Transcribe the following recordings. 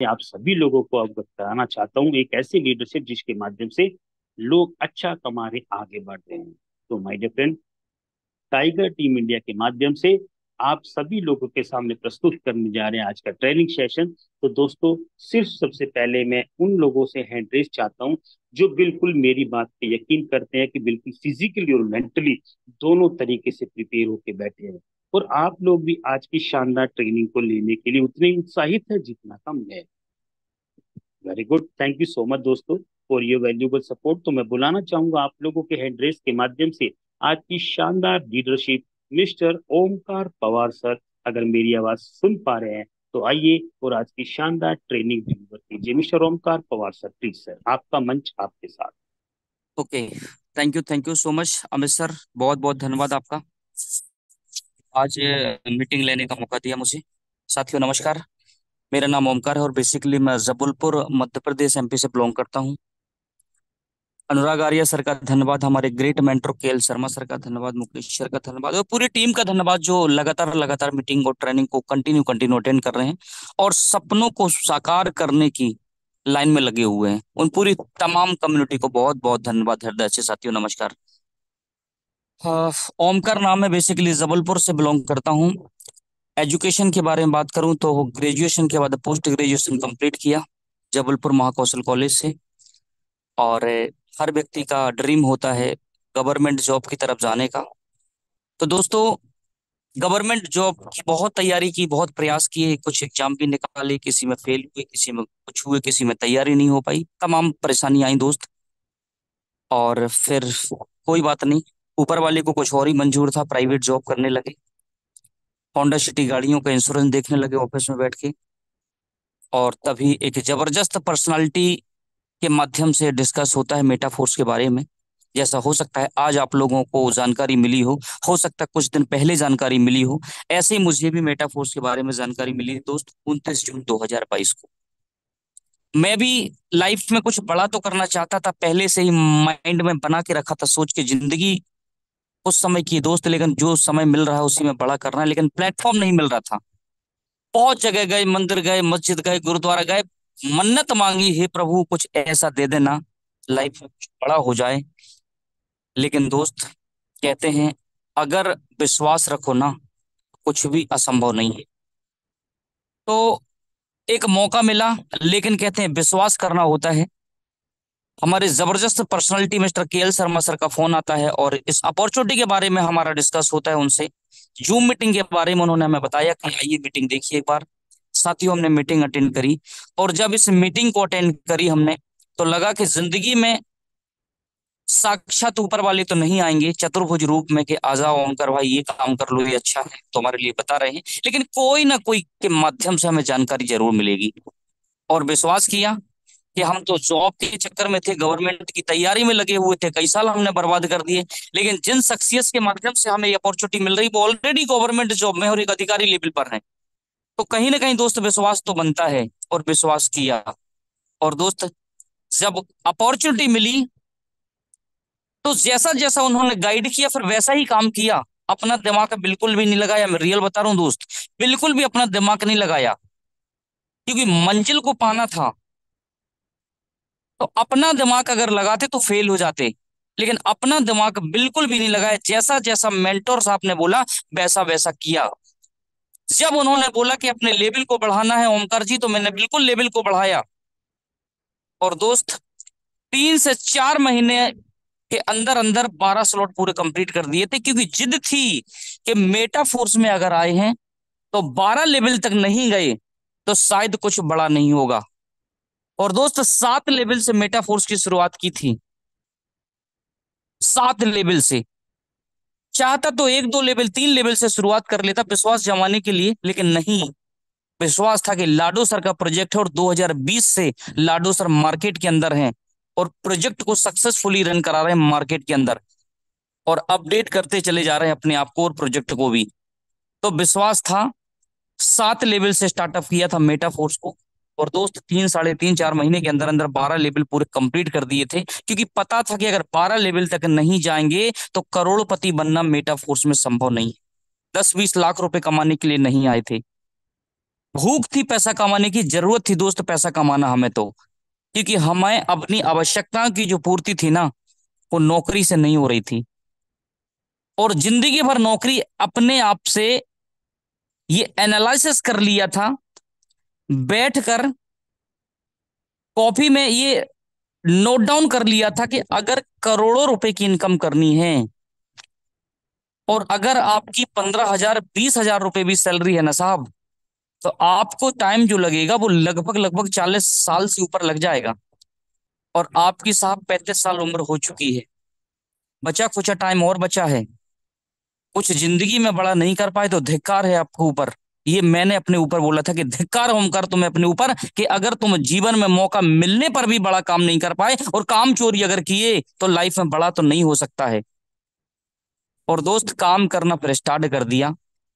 आप सभी लोगों को अवगत कराना चाहता हूँ एक ऐसी लीडरशिप जिसके माध्यम से लोग अच्छा कमा रहे, आगे बढ़ रहे हैं। तो my dear friend, tiger team India के माध्यम से आप सभी लोगों के सामने प्रस्तुत करने जा रहे हैं आज का ट्रेनिंग सेशन। तो दोस्तों, सिर्फ सबसे पहले मैं उन लोगों से हैंड रेस चाहता हूं जो बिल्कुल मेरी बात पे यकीन करते हैं कि बिल्कुल फिजिकली और मेंटली दोनों तरीके से प्रिपेयर होके बैठे हैं, और आप लोग भी आज की शानदार ट्रेनिंग को लेने के लिए उतने उत्साहित है जितना कम है। Very good, thank you so much दोस्तों फॉर योर वैल्यूबल सपोर्ट। तो मैं बुलाना चाहूंगा आप लोगों के हेडरेस के माध्यम से आज की शानदार leadership, mister Omkar Pawar sir. अगर मेरी आवाज सुन पा रहे हैं तो आइए और आज की शानदार ट्रेनिंग डिलीवर कीजिए। Mister Omkar Pawar sir, please sir, आपका मंच आपके साथ। Okay. Thank you so much Amit sir. बहुत बहुत धन्यवाद आपका आज मीटिंग लेने का मौका दिया मुझे। साथियों नमस्कार। मेरा नाम ओमकार है और बेसिकली मैं जबलपुर मध्य प्रदेश एमपी से बिलोंग करता हूँ। अनुराग आर्य सर का धन्यवाद, हमारे great mentor KL Sharma sir का धन्यवाद, मुकेश सर का धन्यवाद और पूरी टीम का धन्यवाद जो लगातार लगातार मीटिंग और ट्रेनिंग को कंटिन्यू कंटिन्यू अटेंड कर रहे हैं और सपनों को साकार करने की लाइन में लगे हुए हैं। उन पूरी तमाम कम्युनिटी को बहुत बहुत धन्यवाद हृदय से। साथियों नमस्कार। ओमकार नाम है, बेसिकली जबलपुर से बिलोंग करता हूँ। एजुकेशन के बारे में बात करूँ तो ग्रेजुएशन के बाद पोस्ट ग्रेजुएशन कंप्लीट किया जबलपुर महाकौशल कॉलेज से। और हर व्यक्ति का ड्रीम होता है गवर्नमेंट जॉब की तरफ जाने का। तो दोस्तों, गवर्नमेंट जॉब की बहुत तैयारी की, बहुत प्रयास किए, कुछ एग्जाम भी निकाले, किसी में फेल हुए, किसी में कुछ हुए, किसी में तैयारी नहीं हो पाई, तमाम परेशानी आई दोस्त। और फिर कोई बात नहीं, ऊपर वाले को कुछ और ही मंजूर था, प्राइवेट जॉब करने लगे। होंडा सिटी गाड़ियों का इंश्योरेंस देखने लगे ऑफिस में बैठ के। और तभी एक जबरदस्त पर्सनालिटी के माध्यम से डिस्कस होता है मेटाफोर्स के बारे में। जैसा हो सकता है आज आप लोगों को जानकारी मिली हो सकता है कुछ दिन पहले जानकारी मिली हो। ऐसे ही मुझे भी मेटाफोर्स के बारे में जानकारी मिली दोस्त 29 जून 2022 को। मैं भी लाइफ में कुछ बड़ा तो करना चाहता था, पहले से ही माइंड में बना के रखा था, सोच के जिंदगी उस समय की दोस्त, लेकिन जो समय मिल रहा है उसी में बड़ा करना है, लेकिन प्लेटफॉर्म नहीं मिल रहा था। बहुत जगह गए, मंदिर गए, मस्जिद गए, गुरुद्वारा गए, मन्नत मांगी, हे प्रभु कुछ ऐसा दे देना लाइफ में कुछ बड़ा हो जाए। लेकिन दोस्त कहते हैं अगर विश्वास रखो ना, कुछ भी असंभव नहीं है। तो एक मौका मिला, लेकिन कहते हैं विश्वास करना होता है। हमारे जबरदस्त personality mister KL Sharma sir का फोन आता है और इस अपॉर्चुनिटी के बारे में हमारा डिस्कस होता है उनसे। जूम मीटिंग के बारे में उन्होंने हमें बताया कि आइए मीटिंग देखिए एक बार। साथियों हमने मीटिंग अटेंड करी और जब इस मीटिंग को अटेंड करी हमने, तो लगा कि जिंदगी में साक्षात ऊपर वाले तो नहीं आएंगे चतुर्भुज रूप में कि आ जाओ ओमकार भाई ये काम कर लो, ये अच्छा है, तुम्हारे लिए बता रहे हैं, लेकिन कोई ना कोई के माध्यम से हमें जानकारी जरूर मिलेगी। और विश्वास किया कि हम तो जॉब के चक्कर में थे, गवर्नमेंट की तैयारी में लगे हुए थे, कई साल हमने बर्बाद कर दिए, लेकिन जिन शख्सियत के माध्यम से हमें ये अपॉर्चुनिटी मिल रही वो ऑलरेडी गवर्नमेंट जॉब में और एक अधिकारी लेवल पर है। तो कहीं ना कहीं दोस्त विश्वास तो बनता है, और विश्वास किया। और दोस्त जब अपॉर्चुनिटी मिली तो जैसा जैसा उन्होंने गाइड किया फिर वैसा ही काम किया। अपना दिमाग बिल्कुल भी नहीं लगाया, मैं रियल बता रहा हूँ दोस्त, बिल्कुल भी अपना दिमाग नहीं लगाया, क्योंकि मंजिल को पाना था। तो अपना दिमाग अगर लगाते तो फेल हो जाते, लेकिन अपना दिमाग बिल्कुल भी नहीं लगाया, जैसा जैसा मेंटोर साहब ने बोला वैसा वैसा किया। जब उन्होंने बोला कि अपने लेवल को बढ़ाना है ओमकार जी, तो मैंने बिल्कुल लेवल को बढ़ाया। और दोस्त 3 से 4 महीने के अंदर अंदर 12 स्लॉट पूरे कंप्लीट कर दिए थे, क्योंकि जिद थी कि मेटा फोर्स में अगर आए हैं तो 12 लेवल तक नहीं गए तो शायद कुछ बड़ा नहीं होगा। और दोस्त 7 लेवल से मेटा फोर्स की शुरुआत की थी, 7 लेवल से। चाहता तो 1 2 लेवल 3 लेवल से शुरुआत कर लेता विश्वास जमाने के लिए, लेकिन नहीं। विश्वास था कि लाडो सर का प्रोजेक्ट है और 2020 से लाडो सर मार्केट के अंदर हैं और प्रोजेक्ट को सक्सेसफुली रन करा रहे हैं मार्केट के अंदर, और अपडेट करते चले जा रहे हैं अपने आप को और प्रोजेक्ट को भी। तो विश्वास था, 7 लेवल से स्टार्टअप किया था मेटा फोर्स को। और दोस्त 3 साढ़े 3 4 महीने के अंदर अंदर 12 लेवल पूरे कंप्लीट कर दिए थे, क्योंकि पता था कि अगर 12 लेवल तक नहीं जाएंगे तो करोड़पति बनना मेटा फोर्स में संभव नहीं है। 10 20 लाख रुपए कमाने के लिए नहीं आए थे। भूख थी पैसा कमाने की, जरूरत थी दोस्त पैसा कमाना हमें तो, क्योंकि हमें अपनी आवश्यकताओं की जो पूर्ति थी ना, वो नौकरी से नहीं हो रही थी। और जिंदगी भर नौकरी अपने आप से ये एनालिसिस कर लिया था, बैठकर कॉपी में ये नोट डाउन कर लिया था कि अगर करोड़ों रुपए की इनकम करनी है, और अगर आपकी 15,000 20,000 रुपए भी सैलरी है ना साहब, तो आपको टाइम जो लगेगा वो लगभग लगभग 40 साल से ऊपर लग जाएगा। और आपकी साहब 35 साल उम्र हो चुकी है, बचा कुछ टाइम और बचा है। कुछ जिंदगी में बड़ा नहीं कर पाए तो धिक्कार है आपके ऊपर। ये मैंने अपने ऊपर बोला था कि धिक्कार होमकर तुम्हें अपने ऊपर, कि अगर तुम जीवन में मौका मिलने पर भी बड़ा काम नहीं कर पाए और काम चोरी अगर किए तो लाइफ में बड़ा तो नहीं हो सकता है। और दोस्त काम करना फिर स्टार्ट कर दिया,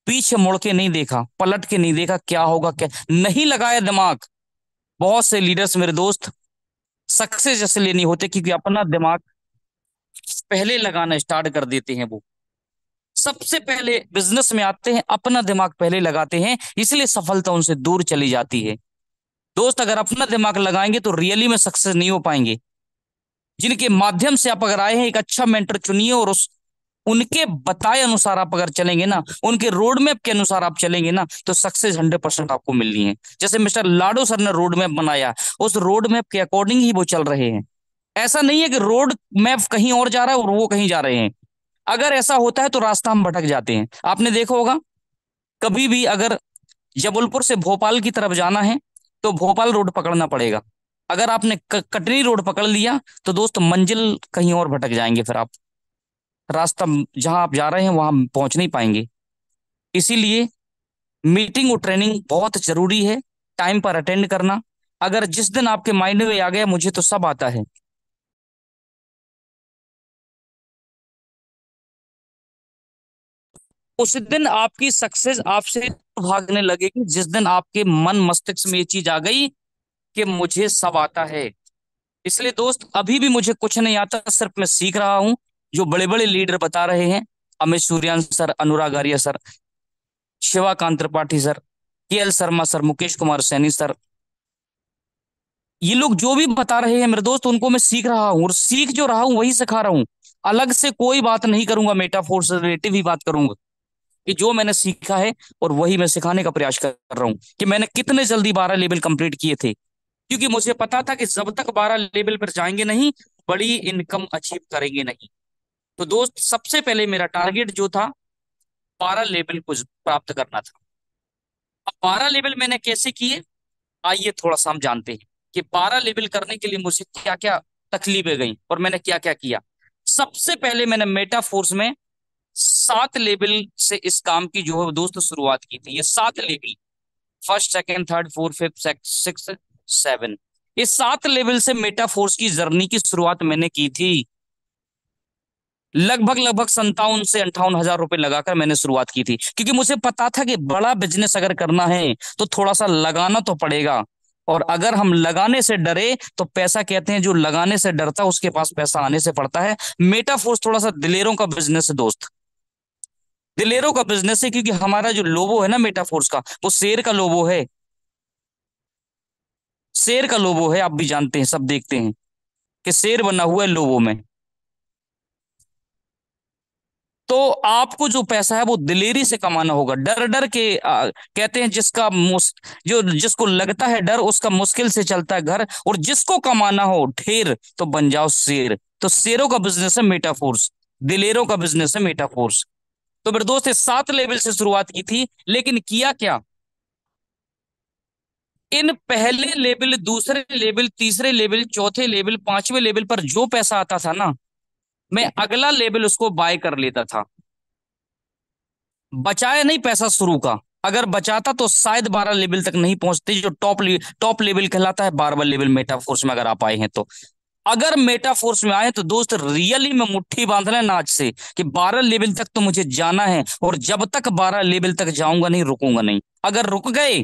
पीछे मुड़ के नहीं देखा, पलट के नहीं देखा क्या होगा क्या, नहीं लगाया दिमाग। बहुत से लीडर्स मेरे दोस्त सक्सेस जैसे लेनी होते, क्योंकि अपना दिमाग पहले लगाना स्टार्ट कर देते हैं। वो सबसे पहले बिजनेस में आते हैं, अपना दिमाग पहले लगाते हैं, इसलिए सफलता उनसे दूर चली जाती है। दोस्त अगर अपना दिमाग लगाएंगे तो रियली में सक्सेस नहीं हो पाएंगे। जिनके माध्यम से आप अगर आए हैं, एक अच्छा मेंटर चुनिए और उस उनके बताए अनुसार आप अगर चलेंगे ना, उनके रोड मैप के अनुसार आप चलेंगे ना, तो सक्सेस 100% आपको मिलनी है। जैसे मिस्टर लाडो सर ने रोड मैप बनाया, उस रोड मैप के अकॉर्डिंग ही वो चल रहे हैं। ऐसा नहीं है कि रोड मैप कहीं और जा रहा है और वो कहीं जा रहे हैं। अगर ऐसा होता है तो रास्ता हम भटक जाते हैं। आपने देखा होगा, कभी भी अगर जबलपुर से भोपाल की तरफ जाना है तो भोपाल रोड पकड़ना पड़ेगा। अगर आपने कटनी रोड पकड़ लिया तो दोस्त मंजिल कहीं और भटक जाएंगे, फिर आप रास्ता जहां आप जा रहे हैं वहां पहुंच नहीं पाएंगे। इसीलिए मीटिंग और ट्रेनिंग बहुत जरूरी है, टाइम पर अटेंड करना। अगर जिस दिन आपके माइंड में आ गया मुझे तो सब आता है, उस दिन आपकी सक्सेस आपसे भागने लगेगी। जिस दिन आपके मन मस्तिष्क में ये चीज आ गई कि मुझे सब आता है। इसलिए दोस्त अभी भी मुझे कुछ नहीं आता, सिर्फ मैं सीख रहा हूं। जो बड़े बड़े लीडर बता रहे हैं, Amit सूर्यान sir, Anurag Arya sir, Shivakant Tripathi sir, के L Sharma sir, Mukesh Kumar Saini sir, ये लोग जो भी बता रहे हैं मेरे दोस्त, उनको मैं सीख रहा हूँ, और सीख जो रहा हूँ वही सिखा रहा हूँ। अलग से कोई बात नहीं करूंगा, मेटाफोर से रिलेटिव ही बात करूंगा कि जो मैंने सीखा है, और वही मैं सिखाने का प्रयास कर रहा हूँ। कि मैंने कितने जल्दी 12 लेवल कंप्लीट किए थे, क्योंकि मुझे पता था कि जब तक 12 लेवल पर जाएंगे नहीं, बड़ी इनकम अचीव करेंगे नहीं। तो दोस्त सबसे पहले मेरा टारगेट जो था, 12 लेवल को प्राप्त करना था। अब 12 लेवल मैंने कैसे किए, आइए थोड़ा सा हम जानते हैं कि 12 लेवल करने के लिए मुझे क्या क्या तकलीफें गई और मैंने क्या क्या किया। सबसे पहले मैंने मेटाफोर्स में 7 लेवल से इस काम की जो है दोस्त शुरुआत की थी। ये 7 level, first second third fourth fifth six seven, इस 7 लेवल से मेटाफोर्स की जर्नी की शुरुआत मैंने की थी। लगभग लगभग 57 से 58 हजार रुपए लगाकर मैंने शुरुआत की थी, क्योंकि मुझे पता था कि बड़ा बिजनेस अगर करना है तो थोड़ा सा लगाना तो पड़ेगा। और अगर हम लगाने से डरे तो पैसा, कहते हैं जो लगाने से डरता है उसके पास पैसा आने से पड़ता है। मेटाफोर्स थोड़ा सा दिलेरों का बिजनेस है दोस्त, दिलेरों का बिजनेस है, क्योंकि हमारा जो लोगो है ना मेटाफोर्स का, वो शेर का लोगो है। शेर का लोगो है, आप भी जानते हैं, सब देखते हैं कि शेर बना हुआ है लोगो में। तो आपको जो पैसा है वो दिलेरी से कमाना होगा, डर डर के कहते हैं जिसका जो जिसको लगता है डर उसका मुश्किल से चलता है घर, और जिसको कमाना हो ढेर तो बन जाओ शेर। तो शेरों का बिजनेस है मेटाफोर्स, दिलेरों का बिजनेस है मेटाफोर्स। तो मेरे दोस्त 7 लेवल से शुरुआत की थी, लेकिन किया क्या, इन पहले लेवल, दूसरे लेवल, तीसरे लेवल, चौथे लेवल, पांचवें लेवल पर जो पैसा आता था ना, मैं अगला लेवल उसको बाय कर लेता था। बचाया नहीं पैसा शुरू का, अगर बचाता तो शायद 12 लेवल तक नहीं पहुंचते, जो टॉप लेवल कहलाता है 12वां लेवल मेटाफोर्स में अगर आप आए हैं तो। अगर मेटाफोर्स में आए तो दोस्त रियली में मुट्ठी बांध लेना आज से कि 12 लेवल तक तो मुझे जाना है, और जब तक 12 लेवल तक जाऊंगा नहीं, रुकूंगा नहीं। अगर रुक गए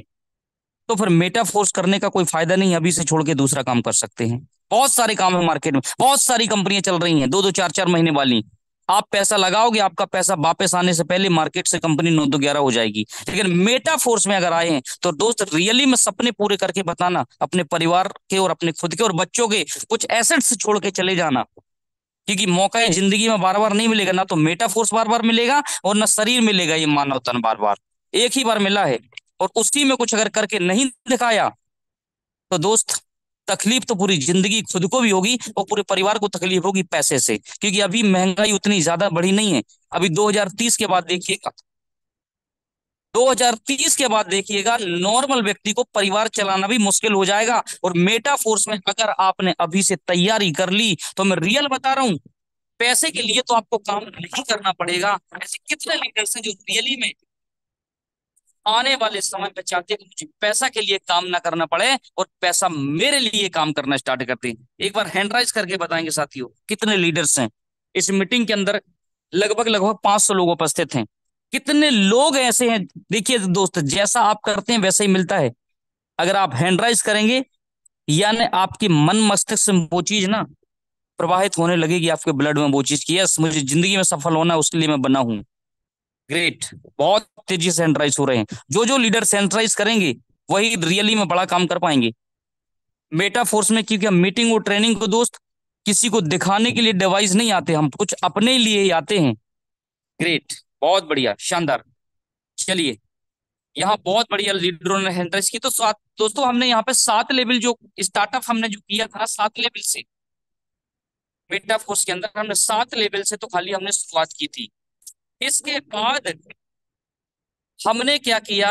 तो फिर मेटाफोर्स करने का कोई फायदा नहीं, अभी से छोड़ के दूसरा काम कर सकते हैं। बहुत सारे काम है मार्केट में, बहुत सारी कंपनियां चल रही हैं 2-2 4-4 महीने वाली। आप पैसा लगाओगे, आपका पैसा वापस आने से पहले मार्केट से कंपनी 9 to 11 हो जाएगी। लेकिन मेटा फोर्स में अगर आए हैं तो दोस्त रियली में सपने पूरे करके बताना, अपने परिवार के और अपने खुद के और बच्चों के कुछ एसेट्स छोड़ के चले जाना, क्योंकि मौका ये जिंदगी में बार बार नहीं मिलेगा। ना तो मेटा फोर्स बार बार मिलेगा और ना शरीर मिलेगा ये मानव तन बार बार, एक ही बार मिला है। और उसी में कुछ अगर करके नहीं दिखाया तो दोस्त तकलीफ तो पूरी जिंदगी खुद को भी होगी और पूरे परिवार को तकलीफ होगी पैसे से, क्योंकि अभी महंगाई उतनी ज्यादा बढ़ी नहीं है। अभी 2030 के बाद देखिएगा, 2030 के बाद देखिएगा नॉर्मल व्यक्ति को परिवार चलाना भी मुश्किल हो जाएगा। और मेटा फोर्स में अगर आपने अभी से तैयारी कर ली तो मैं रियल बता रहा हूं, पैसे के लिए तो आपको काम नहीं करना पड़ेगा। ऐसे कितने लीडर्स हैं जो रियली में आने वाले समय में चाहते हैं कि मुझे पैसा के लिए काम ना करना पड़े और पैसा मेरे लिए काम करना स्टार्ट करते हैं। एक बार हैंड राइज करके बताएंगे साथियों, कितने लीडर्स हैं इस मीटिंग के अंदर? लगभग लगभग 500 लोग उपस्थित हैं। कितने लोग ऐसे हैं? देखिए दोस्त, जैसा आप करते हैं वैसा ही मिलता है। अगर आप हैंड राइज करेंगे, यानी आपकी मन मस्तिष्क में वो चीज ना प्रवाहित होने लगेगी, आपके ब्लड में वो चीज की यस मुझे जिंदगी में सफल होना है, उसके लिए मैं बना हूं। ग्रेट, बहुत तेजी से सेंट्राइज हो रहे हैं। जो जो लीडर सेंट्राइज करेंगे वही रियली में बड़ा काम कर पाएंगे मेटा फोर्स में। क्योंकि हम मीटिंग और ट्रेनिंग को दोस्त किसी को दिखाने के लिए डिवाइस नहीं आते, हम कुछ अपने लिए ही आते हैं। ग्रेट, बहुत बढ़िया, शानदार। चलिए, यहाँ बहुत बढ़िया लीडरों ने हैंडराइज की। तो दोस्तों हमने यहाँ पे 7 लेवल जो स्टार्टअप हमने जो किया था, 7 लेवल से मेटा फोर्स के अंदर हमने 7 लेवल से तो खाली हमने शुरुआत की थी। इसके बाद हमने क्या किया,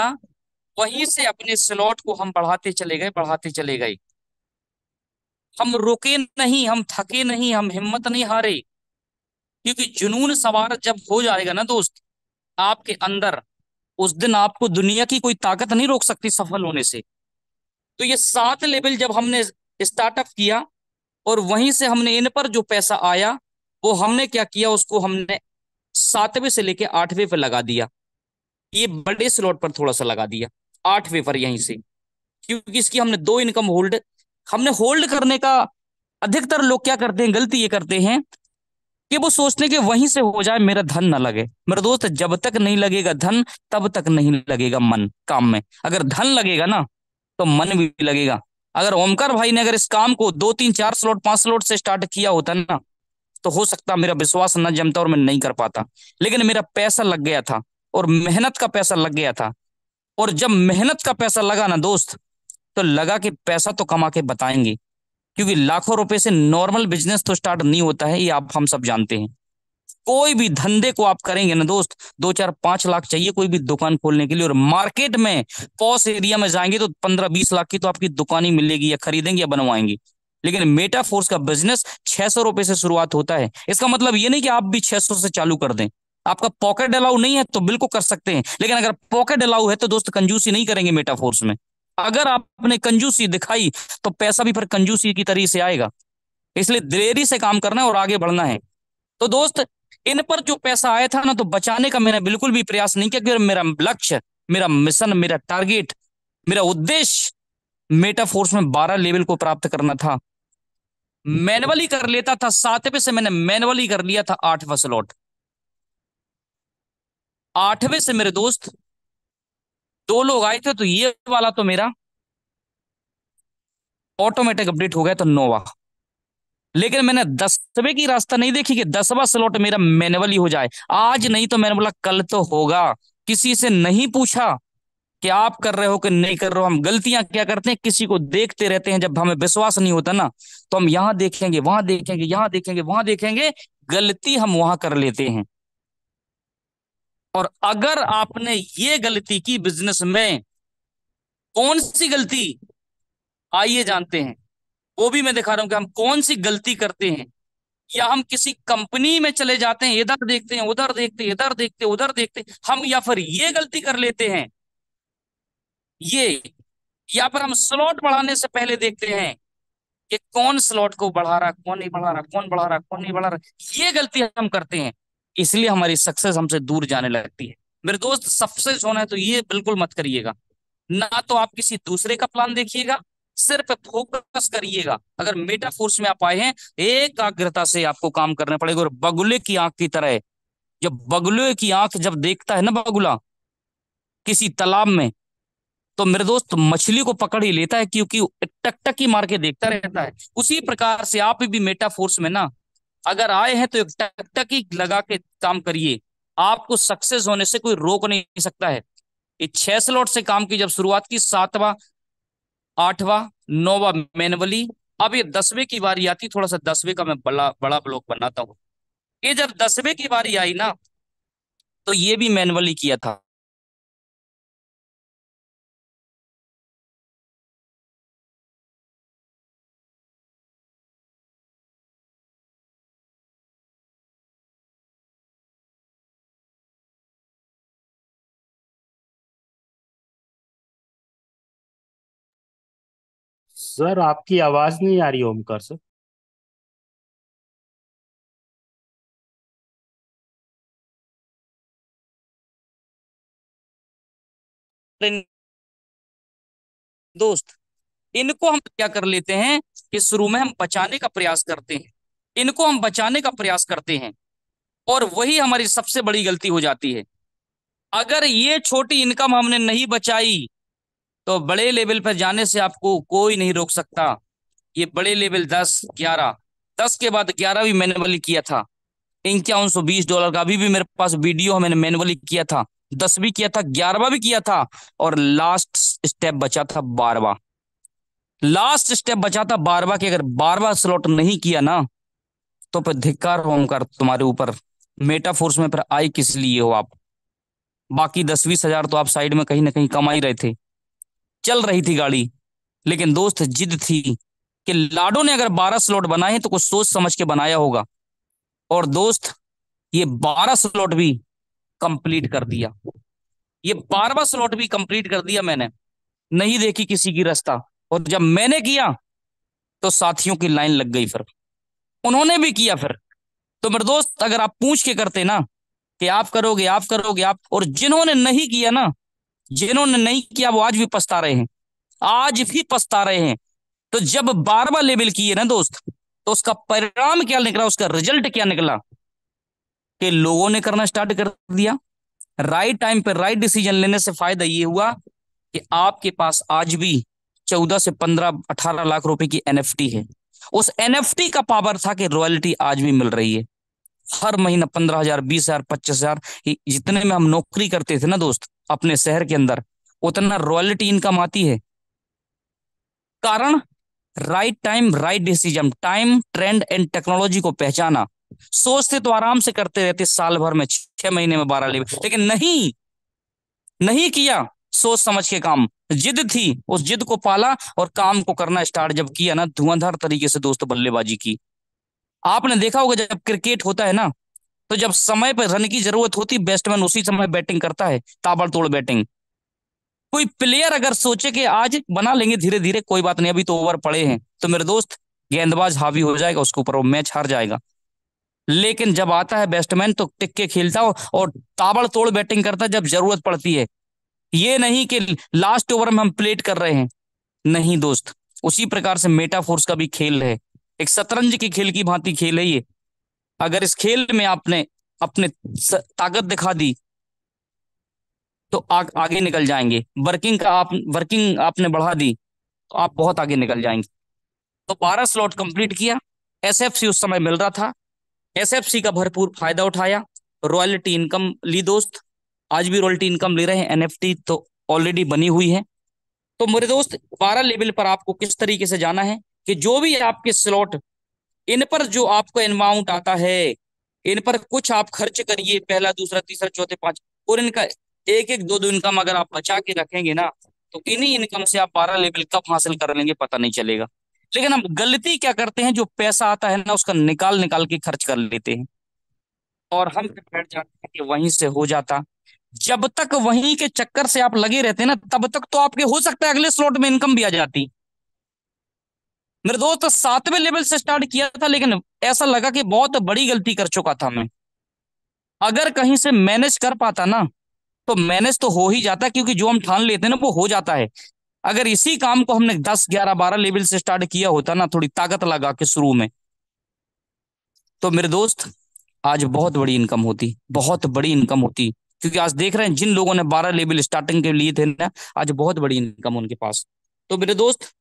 वहीं से अपने स्लॉट को हम बढ़ाते चले गए, बढ़ाते चले गए। हम रुके नहीं, हम थके नहीं, हम हिम्मत नहीं हारे। क्योंकि जुनून सवार जब हो जाएगा ना दोस्त आपके अंदर, उस दिन आपको दुनिया की कोई ताकत नहीं रोक सकती सफल होने से। तो ये 7 लेवल जब हमने स्टार्टअप किया और वहीं से हमने इन पर जो पैसा आया वो हमने क्या किया, उसको हमने 7वें से लेके 8वें पर लगा दिया। ये बड़े स्लॉट पर थोड़ा सा लगा दिया, 8वें पर यहीं से। क्योंकि इसकी हमने 2 इनकम होल्ड, हमने होल्ड करने का, अधिकतर लोग क्या करते हैं, गलती ये करते हैं कि वो सोचते हैं कि वहीं से हो जाए, मेरा धन ना लगे। मेरे दोस्त, जब तक नहीं लगेगा धन तब तक नहीं लगेगा मन काम में। अगर धन लगेगा ना तो मन भी लगेगा। अगर ओमकार भाई ने अगर इस काम को 2 3 4 स्लॉट 5 स्लॉट से स्टार्ट किया होता ना, तो हो सकता मेरा विश्वास न जमता और मैं नहीं कर पाता। लेकिन मेरा पैसा लग गया था और मेहनत का पैसा लग गया था। और जब मेहनत का पैसा लगा ना दोस्त, तो लगा कि पैसा तो कमा के बताएंगे। क्योंकि लाखों रुपए से नॉर्मल बिजनेस तो स्टार्ट नहीं होता है, ये आप हम सब जानते हैं। कोई भी धंधे को आप करेंगे ना दोस्त, 2 4 5 लाख चाहिए कोई भी दुकान खोलने के लिए। और मार्केट में पॉस एरिया में जाएंगे तो 15 20 लाख की तो आपकी दुकान ही मिलेगी, या खरीदेंगे या बनवाएंगे। लेकिन मेटा फोर्स का बिजनेस 600 रुपए से शुरुआत होता है। इसका मतलब ये नहीं कि आप भी 600 से चालू कर दें। आपका पॉकेट अलाउ नहीं है तो बिल्कुल कर सकते हैं, लेकिन अगर पॉकेट अलाउ है तो दोस्त कंजूसी नहीं करेंगे मेटा फोर्स में। अगर आपने कंजूसी दिखाई तो पैसा भी फिर कंजूसी की तरीके से आएगा। इसलिए देरी से काम करना है और आगे बढ़ना है। तो दोस्त, इन पर जो पैसा आया था ना, तो बचाने का मैंने बिल्कुल भी प्रयास नहीं किया, क्योंकि मेरा लक्ष्य, मेरा मिशन, मेरा टारगेट, मेरा उद्देश्य मेटा फोर्स में 12 लेवल को प्राप्त करना था। मैनुअली कर लेता था, 7वें से मैंने मैनुअली कर लिया था 8वां स्लॉट। 8वें से मेरे दोस्त 2 लोग आए थे, तो ये वाला तो मेरा ऑटोमेटिक अपडेट हो गया, तो 9वां। लेकिन मैंने 10वें की रास्ता नहीं देखी कि 10वां स्लॉट मेरा मैनुअली हो जाए। आज नहीं तो मैंने बोला कल तो होगा। किसी से नहीं पूछा कि आप कर रहे हो कि नहीं कर रहे हो। हम गलतियां क्या करते हैं, किसी को देखते रहते हैं। जब हमें विश्वास नहीं होता ना, तो हम यहां देखेंगे, वहां देखेंगे, यहां देखेंगे, वहां देखेंगे, गलती हम वहां कर लेते हैं। और अगर आपने ये गलती की बिजनेस में, कौन सी गलती, आइए जानते हैं। वो भी मैं दिखा रहा हूं कि हम कौन सी गलती करते हैं। या हम किसी कंपनी में चले जाते हैं, इधर देखते हैं, उधर देखते हैं, इधर देखते हैं, उधर देखते हैं हम, या फिर ये गलती कर लेते हैं ये, या फिर हम स्लॉट बढ़ाने से पहले देखते हैं कि कौन स्लॉट को बढ़ा रहा, कौन नहीं बढ़ा रहा, कौन बढ़ा रहा, कौन नहीं बढ़ा रहा। ये गलती हम करते हैं, इसलिए हमारी सक्सेस हमसे दूर जाने लगती है। मेरे दोस्त, सक्सेस होना है तो ये बिल्कुल मत करिएगा। ना तो आप किसी दूसरे का प्लान देखिएगा, सिर्फ फोकस करिएगा। अगर मेटाफोर्स में आप आए हैं, एकाग्रता से आपको काम करना पड़ेगा। और बगुले की आंख की तरह, जब बगुले की आंख जब देखता है ना बगुला किसी तालाब में, तो मेरे दोस्त मछली को पकड़ ही लेता है, क्योंकि टकटकी मार के देखता रहता है। उसी प्रकार से आप भी मेटाफोर्स में ना अगर आए हैं तो एक टकटकी लगा के काम करिए। आपको सक्सेस होने से कोई रोक नहीं सकता है। ये 6 स्लॉट से काम की जब शुरुआत की, 7वां, 8वां, 9वां मैनुअली, अब ये 10वें की बारी आती, थोड़ा सा 10वें का मैं बड़ा बड़ा ब्लॉक बनाता हूँ। ये जब 10वें की बारी आई ना, तो ये भी मैनुअली किया था। सर आपकी आवाज नहीं आ रही ओमकार सर। दोस्त, इनको हम क्या कर लेते हैं कि शुरू में हम बचाने का प्रयास करते हैं, इनको हम बचाने का प्रयास करते हैं, और वही हमारी सबसे बड़ी गलती हो जाती है। अगर ये छोटी इनकम हमने नहीं बचाई, तो बड़े लेवल पर जाने से आपको कोई नहीं रोक सकता। ये बड़े लेवल 10, 11, 10 के बाद 11 भी मैनुअली किया था, $5120 का। अभी भी मेरे पास वीडियो है, मैंने मैनुअली किया था। 10 भी किया था, 11वां भी किया था, और लास्ट स्टेप बचा था 12वां। लास्ट स्टेप बचा था 12वां की। अगर 12वां स्लॉट नहीं किया ना, तो फिर धिक्कार हो ओमकार तुम्हारे ऊपर। मेटाफोर्स में फिर आई किस लिए हो आप? बाकी 10-20 हजार तो आप साइड में कहीं ना कहीं कमा ही रहे थे, चल रही थी गाड़ी। लेकिन दोस्त जिद थी कि लाडो ने अगर 12 स्लॉट बनाए हैं तो कुछ सोच समझ के बनाया होगा। और दोस्त, ये 12 स्लॉट भी कंप्लीट कर दिया। ये 12वां स्लॉट भी कंप्लीट कर दिया मैंने, नहीं देखी किसी की रास्ता। और जब मैंने किया, तो साथियों की लाइन लग गई, फिर उन्होंने भी किया फिर। तो मेरे दोस्त, अगर आप पूछ के करते ना कि आप करोगे, आप करोगे, आप, और जिन्होंने नहीं किया ना, जिन्होंने नहीं किया वो आज भी पछता रहे हैं, आज भी पछता रहे हैं। तो जब 12वां लेवल किए ना दोस्त, तो उसका परिणाम क्या निकला, उसका रिजल्ट क्या निकला, कि लोगों ने करना स्टार्ट कर दिया। राइट टाइम पे राइट डिसीजन लेने से फायदा ये हुआ कि आपके पास आज भी 14 से 15, 18 लाख रुपए की एनएफटी है। उस एनएफटी का पावर था कि रॉयल्टी आज भी मिल रही है। हर महीना 15 हजार, 20 हजार, 25 हजार, जितने में हम नौकरी करते थे ना दोस्त अपने शहर के अंदर, उतना रॉयल्टी इनकम आती है। कारण, right time right decision, time, trend and technology को पहचाना। सोचते तो आराम से करते रहते साल भर में, 6 महीने में 12 लेवल, लेकिन नहीं, नहीं किया सोच समझ के काम। जिद थी, उस जिद को पाला, और काम को करना स्टार्ट जब किया ना, धुआंधार तरीके से दोस्त बल्लेबाजी की। आपने देखा होगा जब क्रिकेट होता है ना, तो जब समय पर रन की जरूरत होती, बैट्समैन उसी समय बैटिंग करता है, ताबड़तोड़ बैटिंग। कोई प्लेयर अगर सोचे कि आज बना लेंगे धीरे धीरे, कोई बात नहीं, अभी तो ओवर पड़े हैं, तो मेरे दोस्त गेंदबाज हावी हो जाएगा उसके ऊपर, वो मैच हार जाएगा। लेकिन जब आता है बैट्समैन, तो टिक के खेलता हो और ताबड़तोड़ बैटिंग करता है जब जरूरत पड़ती है। ये नहीं कि लास्ट ओवर में हम प्लेट कर रहे हैं, नहीं दोस्त। उसी प्रकार से मेटाफोर्स का भी खेल है, एक शतरंज के खेल की भांति खेल है ये। अगर इस खेल में आपने अपने ताकत दिखा दी, तो आगे निकल जाएंगे। वर्किंग आपने बढ़ा दी, तो आप बहुत आगे निकल जाएंगे। तो 12 स्लॉट कंप्लीट किया। एसएफसी उस समय मिल रहा था, एसएफसी का भरपूर फायदा उठाया, रॉयल्टी इनकम ली दोस्त। आज भी रॉयल्टी इनकम ले रहे हैं, एनएफटी तो ऑलरेडी बनी हुई है। तो मेरे दोस्त, 12 लेवल पर आपको किस तरीके से जाना है कि जो भी आपके स्लॉट, इन पर जो आपको अमाउंट आता है, इन पर कुछ आप खर्च करिए, पहला, दूसरा, तीसरा, चौथे, पांच, और इनका एक एक, दो दो इनकम अगर आप बचा के रखेंगे ना, तो इन्हीं इनकम से आप 12 लेवल कब हासिल कर लेंगे पता नहीं चलेगा। लेकिन हम गलती क्या करते हैं, जो पैसा आता है ना उसका निकाल निकाल के खर्च कर लेते हैं, और हम फिर बैठ जाते हैं कि वहीं से हो जाता। जब तक वहीं के चक्कर से आप लगे रहते हैं ना, तब तक तो आपके हो सकता है अगले स्लॉट में इनकम भी आ जाती। मेरे दोस्त, 7वें लेवल से स्टार्ट किया था, लेकिन ऐसा लगा कि बहुत बड़ी गलती कर चुका था मैं। अगर कहीं से मैनेज कर पाता ना, तो मैनेज तो हो ही जाता, क्योंकि जो हम ठान लेते हैं ना वो हो जाता है। अगर इसी काम को हमने 10, 11, 12 लेवल से स्टार्ट किया होता ना, थोड़ी ताकत लगा के शुरू में, तो मेरे दोस्त आज बहुत बड़ी इनकम होती, बहुत बड़ी इनकम होती। क्योंकि आज देख रहे हैं जिन लोगों ने 12 लेवल स्टार्टिंग के लिए थे ना, आज बहुत बड़ी इनकम उनके पास। तो मेरे दोस्त,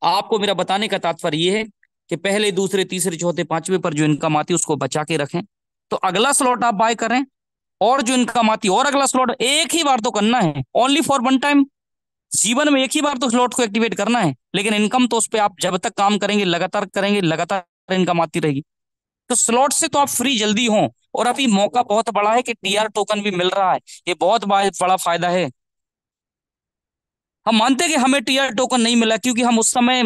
आपको मेरा बताने का तात्पर्य ये है कि पहले, दूसरे, तीसरे, चौथे, पांचवे पर जो इनकम आती है उसको बचा के रखें। तो अगला स्लॉट आप बाय करें, और जो इनकम आती है और अगला स्लॉट एक ही बार तो करना है, ओनली फॉर वन टाइम। जीवन में एक ही बार तो स्लॉट को एक्टिवेट करना है, लेकिन इनकम तो उस पर आप जब तक काम करेंगे लगातार इनकम आती रहेगी। तो स्लॉट से तो आप फ्री जल्दी हो। और अभी मौका बहुत बड़ा है कि टीआर टोकन भी मिल रहा है, ये बहुत बड़ा फायदा है। हम मानते हैं कि हमें टीआर टोकन नहीं मिला क्योंकि हम उस समय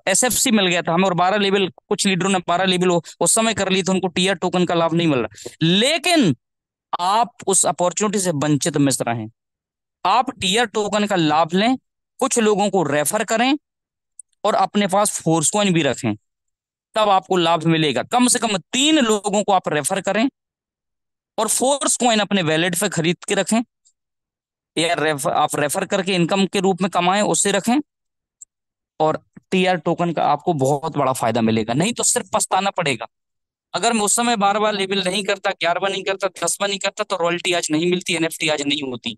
एसएफसी मिल गया था हमें, और 12 लेवल, कुछ लीडरों ने 12 लेवल उस समय कर ली, तो उनको टीआर टोकन का लाभ नहीं मिल रहा। लेकिन आप उस अपॉर्चुनिटी से वंचित मिस रहे हैं। आप टीआर टोकन का लाभ लें, कुछ लोगों को रेफर करें, और अपने पास फोर्स कॉइन भी रखें, तब आपको लाभ मिलेगा। कम से कम 3 लोगों को आप रेफर करें, और फोर्स कॉइन अपने वैलेट पे खरीद के रखें, या आप रेफर करके इनकम के रूप में कमाएं, उससे रखें। और टीआर टोकन का आपको बहुत बड़ा फायदा मिलेगा, नहीं तो सिर्फ पछताना पड़ेगा। अगर मैं उस समय 12 लेवल नहीं करता, 11 नहीं करता, 10 नहीं करता, तो रॉयल्टी आज नहीं मिलती, एनएफटी आज नहीं होती।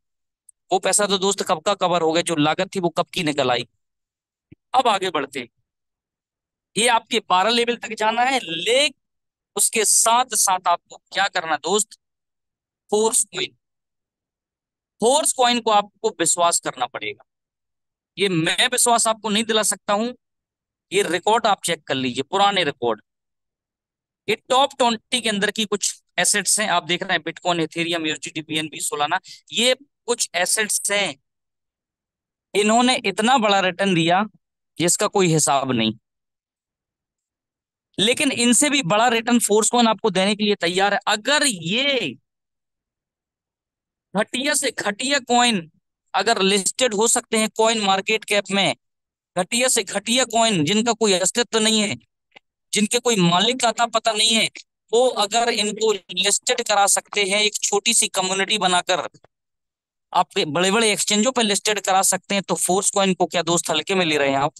वो पैसा तो दोस्त कब का कवर हो गया, जो लागत थी वो कब की निकल आई। अब आगे बढ़ते हैं। ये आपके 12 लेवल तक जाना है, ले उसके साथ साथ आपको क्या करना दोस्त, फोर्स कॉइन। फोर्स कॉइन को आपको विश्वास करना पड़ेगा। ये मैं विश्वास आपको नहीं दिला सकता हूं, ये रिकॉर्ड आप चेक कर लीजिए, पुराने रिकॉर्ड। ये टॉप 20 के अंदर की कुछ एसेट्स हैं, आप देख रहे हैं bitcoin, Ethereum, USDT, BNB, Solana, ये कुछ एसेट्स हैं। इन्होंने इतना बड़ा रिटर्न दिया जिसका कोई हिसाब नहीं। लेकिन इनसे भी बड़ा रिटर्न फोर्स कॉइन आपको देने के लिए तैयार है। अगर ये घटिया से घटिया कॉइन अगर लिस्टेड हो सकते हैं कॉइन मार्केट कैप में, घटिया से घटिया कॉइन जिनका कोई अस्तित्व नहीं है, जिनके कोई मालिक आता पता नहीं है, वो अगर इनको लिस्टेड करा सकते हैं एक छोटी सी कम्युनिटी बनाकर, आपके बड़े बड़े एक्सचेंजों पर लिस्टेड करा सकते हैं, तो फोर्स कॉइन को क्या दोस्त हल्के में ले रहे हैं आप?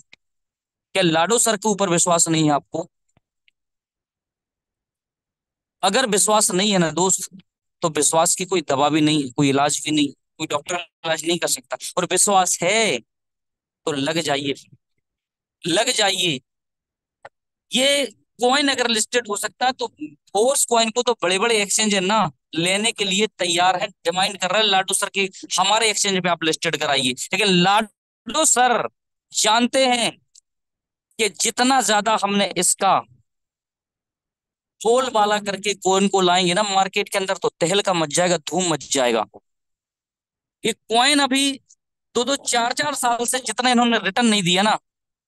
क्या लाडो सर के ऊपर विश्वास नहीं है आपको? अगर विश्वास नहीं है ना दोस्त, तो विश्वास की कोई दवा भी नहीं है, कोई इलाज भी नहीं, कोई डॉक्टर इलाज नहीं कर सकता। और विश्वास है तो लग जाइए, लग जाइए। ये कॉइन अगर लिस्टेड हो सकता है, तो फोर्स कॉइन को तो बड़े बड़े एक्सचेंज है ना लेने के लिए तैयार है, डिमांड कर रहे हैं लाडो सर की, हमारे एक्सचेंज पे आप लिस्टेड कराइए। लेकिन लाडो सर जानते हैं कि जितना ज्यादा हमने इसका बोल बाला करके कॉइन को लाएंगे ना मार्केट के अंदर, तो तहलका मच जाएगा, धूम मच जाएगा। ये कॉइन अभी दो दो चार चार साल से जितना इन्होंने रिटर्न नहीं दिया ना,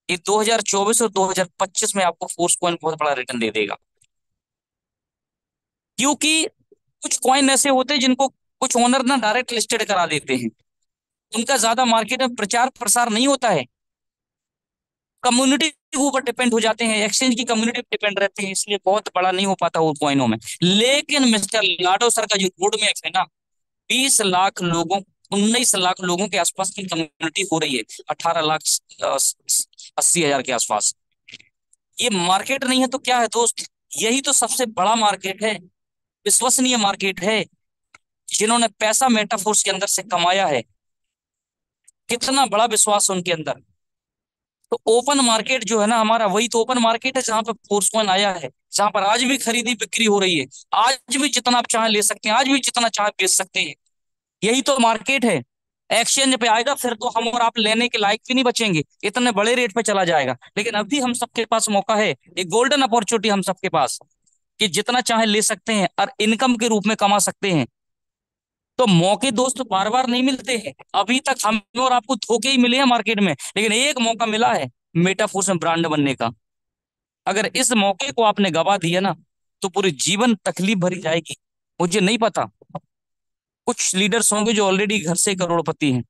ये 2024 और 2025 में आपको फोर्स कॉइन बहुत बड़ा रिटर्न दे देगा। क्योंकि कुछ कॉइन ऐसे होते हैं जिनको कुछ ओनर ना डायरेक्ट लिस्टेड करा देते हैं, उनका ज्यादा मार्केट में प्रचार प्रसार नहीं होता है, कम्युनिटी के ऊपर डिपेंड हो जाते हैं, एक्सचेंज की कम्युनिटी पे डिपेंड रहते हैं, इसलिए बहुत बड़ा नहीं हो पाता वो कॉइनों में। लेकिन मिस्टर लाडो सर का जो रोड मैप है ना, 20 लाख लोगों, 19 लाख लोगों के आसपास की कम्युनिटी हो रही है, 18 लाख 80 हजार के आसपास। ये मार्केट नहीं है तो क्या है दोस्त? यही तो सबसे बड़ा मार्केट है, विश्वसनीय मार्केट है, जिन्होंने पैसा मेटाफोर्स के अंदर से कमाया है, कितना बड़ा विश्वास है उनके अंदर। तो ओपन मार्केट जो है ना हमारा, वही तो ओपन मार्केट है जहां पर फोर्सकॉइन आया है, जहां पर आज भी खरीदी बिक्री हो रही है, आज भी जितना आप चाहे ले सकते हैं, आज भी जितना चाहे बेच सकते हैं। यही तो मार्केट है। एक्सचेंज पे आएगा फिर तो हम और आप लेने के लायक भी नहीं बचेंगे, इतने बड़े रेट पे चला जाएगा। लेकिन अभी हम सबके पास मौका है, एक गोल्डन अपॉर्चुनिटी हम सबके पास, कि जितना चाहे ले सकते हैं और इनकम के रूप में कमा सकते हैं। तो मौके दोस्त बार बार नहीं मिलते हैं, अभी तक हमें और आपको धोखे ही मिले हैं मार्केट में, लेकिन एक मौका मिला है मेटाफोर्स में ब्रांड बनने का। अगर इस मौके को आपने गवा दिया ना, तो पूरी जीवन तकलीफ भरी जाएगी। मुझे नहीं पता, कुछ लीडर्स होंगे जो ऑलरेडी घर से करोड़पति हैं,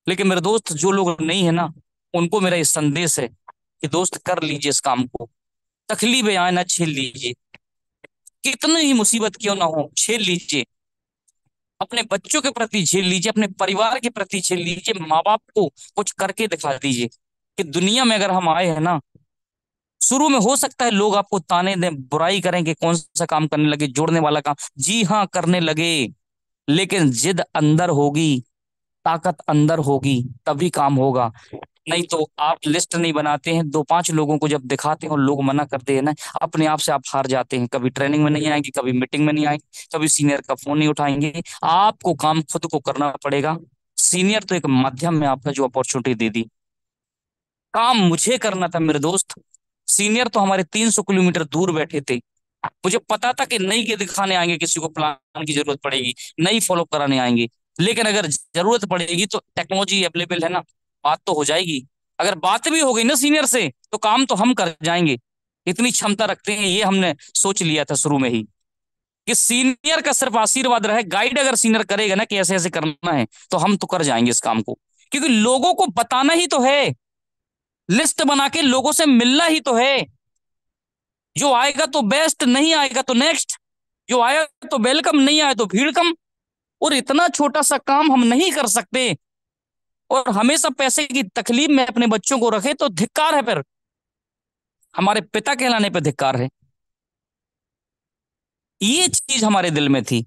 लेकिन मेरे दोस्त जो लोग नहीं है ना, उनको मेरा ये संदेश है कि दोस्त कर लीजिए इस काम को, तकलीफें आए ना झेल लीजिए, कितनी ही मुसीबत क्यों ना हो झेल लीजिए। अपने बच्चों के प्रति झेल लीजिए, अपने परिवार के प्रति झेल लीजिए, माँ बाप को कुछ करके दिखा दीजिए कि दुनिया में अगर हम आए हैं ना, शुरू में हो सकता है लोग आपको ताने दें, बुराई करें कि कौन सा काम करने लगे, जोड़ने वाला काम, जी हाँ करने लगे, लेकिन जिद अंदर होगी, ताकत अंदर होगी, तभी काम होगा। नहीं तो आप लिस्ट नहीं बनाते हैं, दो पांच लोगों को जब दिखाते हैं और लोग मना करते हैं ना, अपने आप से आप हार जाते हैं। कभी ट्रेनिंग में नहीं आएंगे, कभी मीटिंग में नहीं आएंगे, कभी सीनियर का फोन नहीं उठाएंगे। आपको काम खुद को करना पड़ेगा। सीनियर तो एक माध्यम में आपका जो अपॉर्चुनिटी दे दी, काम मुझे करना था मेरे दोस्त। सीनियर तो हमारे 300 किलोमीटर दूर बैठे थे। मुझे पता था कि नहीं के दिखाने आएंगे, किसी को प्लान की जरूरत पड़ेगी, नहीं फॉलो कराने आएंगे, लेकिन अगर जरूरत पड़ेगी तो टेक्नोलॉजी अवेलेबल है ना, बात तो हो जाएगी। अगर बात भी हो गई ना सीनियर से, तो काम तो हम कर जाएंगे। इतनी क्षमता रखते हैं, ये हमने सोच लिया था शुरू में ही कि सीनियर का सिर्फ आशीर्वाद रहे, गाइड अगर सीनियर करेगा ना कि ऐसे ऐसे करना है, तो हम तो कर जाएंगे इस काम को। क्योंकि लोगों को बताना ही तो है, लिस्ट बना के लोगों से मिलना ही तो है। जो आएगा तो बेस्ट, नहीं आएगा तो नेक्स्ट, जो आया तो वेलकम, नहीं आया तो भीड़ कम। और इतना छोटा सा काम हम नहीं कर सकते और हमेशा पैसे की तकलीफ में अपने बच्चों को रखे, तो धिक्कार है। फिर हमारे पिता कहलाने पे धिक्कार है। ये चीज हमारे दिल में थी।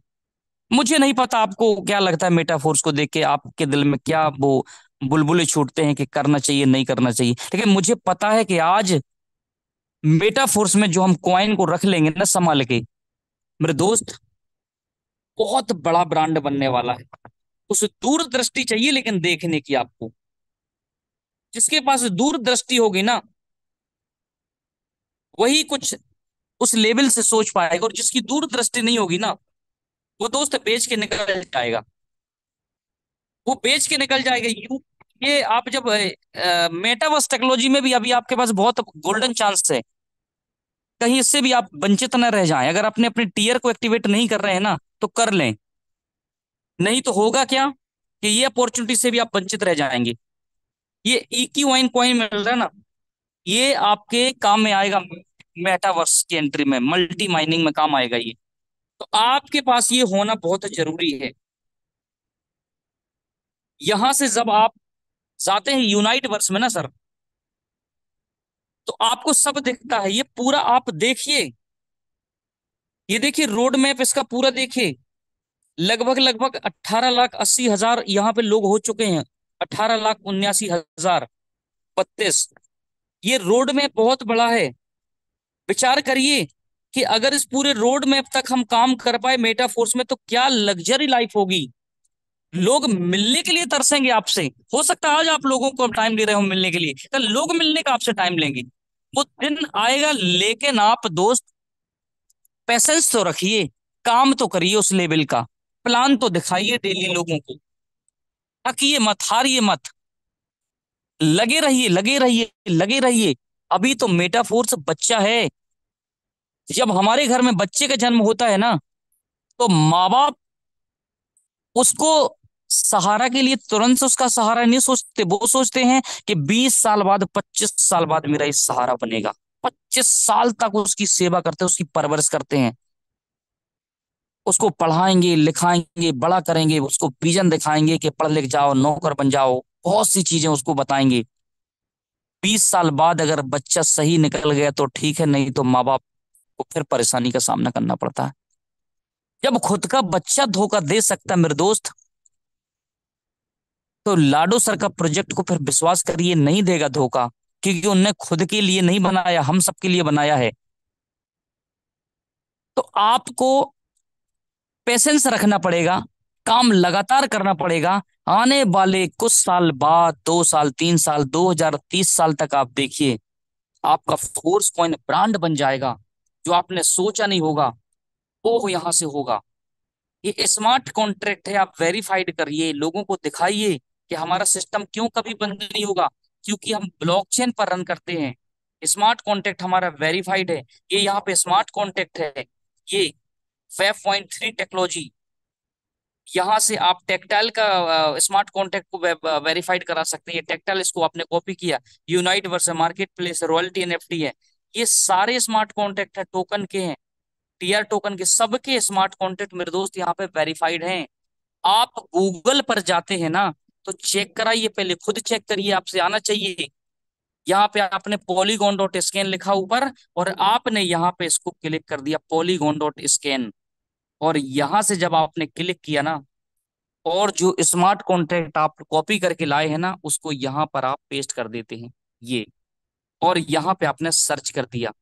मुझे नहीं पता आपको क्या लगता है, मेटाफोर्स को देख के आपके दिल में क्या वो बुलबुले छूटते हैं कि करना चाहिए नहीं करना चाहिए। लेकिन मुझे पता है कि आज मेटाफोर्स में जो हम कॉइन को रख लेंगे ना संभाल के, मेरे दोस्त, बहुत बड़ा ब्रांड बनने वाला है। उस दूरदृष्टि चाहिए लेकिन देखने की आपको। जिसके पास दूरदृष्टि होगी ना, वही कुछ उस लेवल से सोच पाएगा, और जिसकी दूरदृष्टि नहीं होगी ना, वो दोस्त बेच के निकल जाएगा। वो बेच के निकल जाएगा। ये आप जब मेटावर्स टेक्नोलॉजी में भी अभी आपके पास बहुत गोल्डन चांस है, कहीं इससे भी आप वंचित न रह जाएं। अगर अपने अपने टीयर को एक्टिवेट नहीं कर रहे हैं ना, तो कर लें। नहीं तो होगा क्या कि ये अपॉर्चुनिटी से भी आप वंचित रह जाएंगे। ये इक्यू वाइन कॉइन मिल रहा है ना, ये आपके काम में आएगा। मेटावर्स की एंट्री में, मल्टी माइनिंग में काम आएगा ये। तो आपके पास ये होना बहुत जरूरी है। यहां से जब आप जाते हैं यूनाइट वर्स में ना सर, तो आपको सब दिखता है। ये पूरा आप देखिए, ये देखिए रोड मैप इसका पूरा देखिए। लगभग लगभग 18,80,000 यहाँ पे लोग हो चुके हैं। 18,79,032। ये रोड मैप बहुत बड़ा है। विचार करिए कि अगर इस पूरे रोड मैप तक हम काम कर पाए मेटाफोर्स में, तो क्या लग्जरी लाइफ होगी। लोग मिलने के लिए तरसेंगे आपसे। हो सकता है आज आप लोगों को टाइम ले रहे हो मिलने के लिए, कल लोग मिलने का आपसे टाइम लेंगे। वो दिन आएगा। लेकिन आप दोस्त पेशेंस तो रखिए, काम तो करिए उस लेवल का, प्लान तो दिखाइए डेली लोगों को। थकिए मत, हारिए मत, लगे रहिए लगे रहिए लगे रहिए। अभी तो मेटाफोर्स बच्चा है। जब हमारे घर में बच्चे का जन्म होता है ना, तो माँ बाप उसको सहारा के लिए तुरंत से उसका सहारा नहीं सोचते। वो सोचते हैं कि 20 साल बाद, 25 साल बाद मेरा ये सहारा बनेगा। 25 साल तक उसकी सेवा करते हैं, उसकी परवरिश करते हैं, उसको पढ़ाएंगे लिखाएंगे, बड़ा करेंगे, उसको विजन दिखाएंगे कि पढ़ लिख जाओ, नौकर बन जाओ, बहुत सी चीजें उसको बताएंगे। 20 साल बाद अगर बच्चा सही निकल गया तो ठीक है, नहीं तो माँ बाप को फिर परेशानी का सामना करना पड़ता है। जब खुद का बच्चा धोखा दे सकता है मेरे दोस्त, तो लाडो सर का प्रोजेक्ट को फिर विश्वास करिए नहीं देगा धोखा। क्योंकि उनने खुद के लिए नहीं बनाया, हम सबके लिए बनाया है। तो आपको पेशेंस रखना पड़ेगा, काम लगातार करना पड़ेगा। आने वाले कुछ साल बाद, 2 साल 3 साल, 2030 साल तक आप देखिए, आपका फोर्स कॉइन ब्रांड बन जाएगा। जो आपने सोचा नहीं होगा वो यहां से होगा। ये स्मार्ट कॉन्ट्रैक्ट है, आप वेरीफाइड करिए, लोगों को दिखाइए कि हमारा सिस्टम क्यों कभी बंद नहीं होगा। क्योंकि हम ब्लॉकचेन पर रन करते हैं। स्मार्ट कॉन्ट्रैक्ट हमारा वेरीफाइड है। ये यहाँ पे स्मार्ट कॉन्ट्रैक्ट है। ये वेब.3 टेक्नोलॉजी, यहाँ से आप टेक्टाइल का स्मार्ट कॉन्ट्रैक्ट को वेरीफाइड करा सकते हैं। ये टेक्टाइल, इसको आपने कॉपी किया। Unite verse market place, royalty NFT है। ये सारे स्मार्ट कॉन्ट्रैक्ट है, टोकन के हैं, टीआर टोकन के, सबके स्मार्ट कॉन्ट्रैक्ट मेरे दोस्त यहाँ पे वेरीफाइड हैं। आप गूगल पर जाते हैं ना, तो चेक कराइए, पहले खुद चेक करिए, आपसे आना चाहिए। यहाँ पे आपने पॉलीगॉन डॉट स्कैन लिखा ऊपर, और आपने यहाँ पे इसको क्लिक कर दिया पॉलीगॉन डॉट स्कैन। और यहां से जब आपने क्लिक किया ना, और जो स्मार्ट कॉन्ट्रैक्ट आप कॉपी करके लाए हैं ना, उसको यहाँ पर आप पेस्ट कर देते हैं, ये। और यहाँ पे आपने सर्च कर दिया।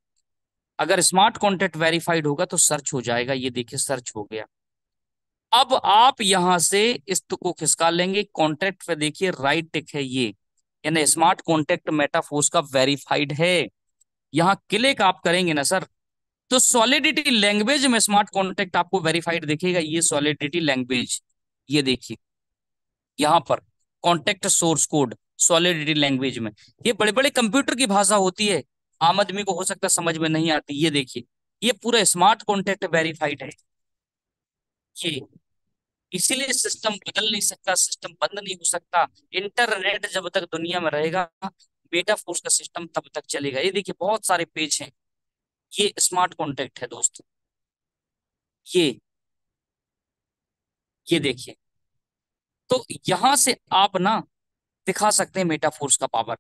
अगर स्मार्ट कॉन्ट्रैक्ट वेरीफाइड होगा तो सर्च हो जाएगा, ये देखिए सर्च हो गया। अब आप यहां से इस को खिसका लेंगे, कॉन्ट्रैक्ट पे देखिए राइट टिक है ये, यानी स्मार्ट कॉन्ट्रैक्ट मेटाफोर्स का वेरीफाइड है। यहाँ क्लिक आप करेंगे ना सर, तो सॉलिडिटी लैंग्वेज में स्मार्ट कॉन्ट्रैक्ट आपको वेरीफाइड दिखेगा, ये सॉलिडिटी लैंग्वेज, ये देखिए यहाँ पर contact source code solidity language में। ये बड़े बड़े कंप्यूटर की भाषा होती है, आम आदमी को हो सकता है समझ में नहीं आती। ये देखिए, ये पूरा स्मार्ट कॉन्टेक्ट वेरीफाइड है ये। इसीलिए सिस्टम बदल नहीं सकता, सिस्टम बंद नहीं हो सकता। इंटरनेट जब तक दुनिया में रहेगा, बेटा फोर्स का सिस्टम तब तक चलेगा। ये देखिए बहुत सारे पेज हैं, ये स्मार्ट कॉन्टेक्ट है दोस्तों, ये देखिए। तो यहां से आप ना दिखा सकते हैं मेटाफोर्स का पावर,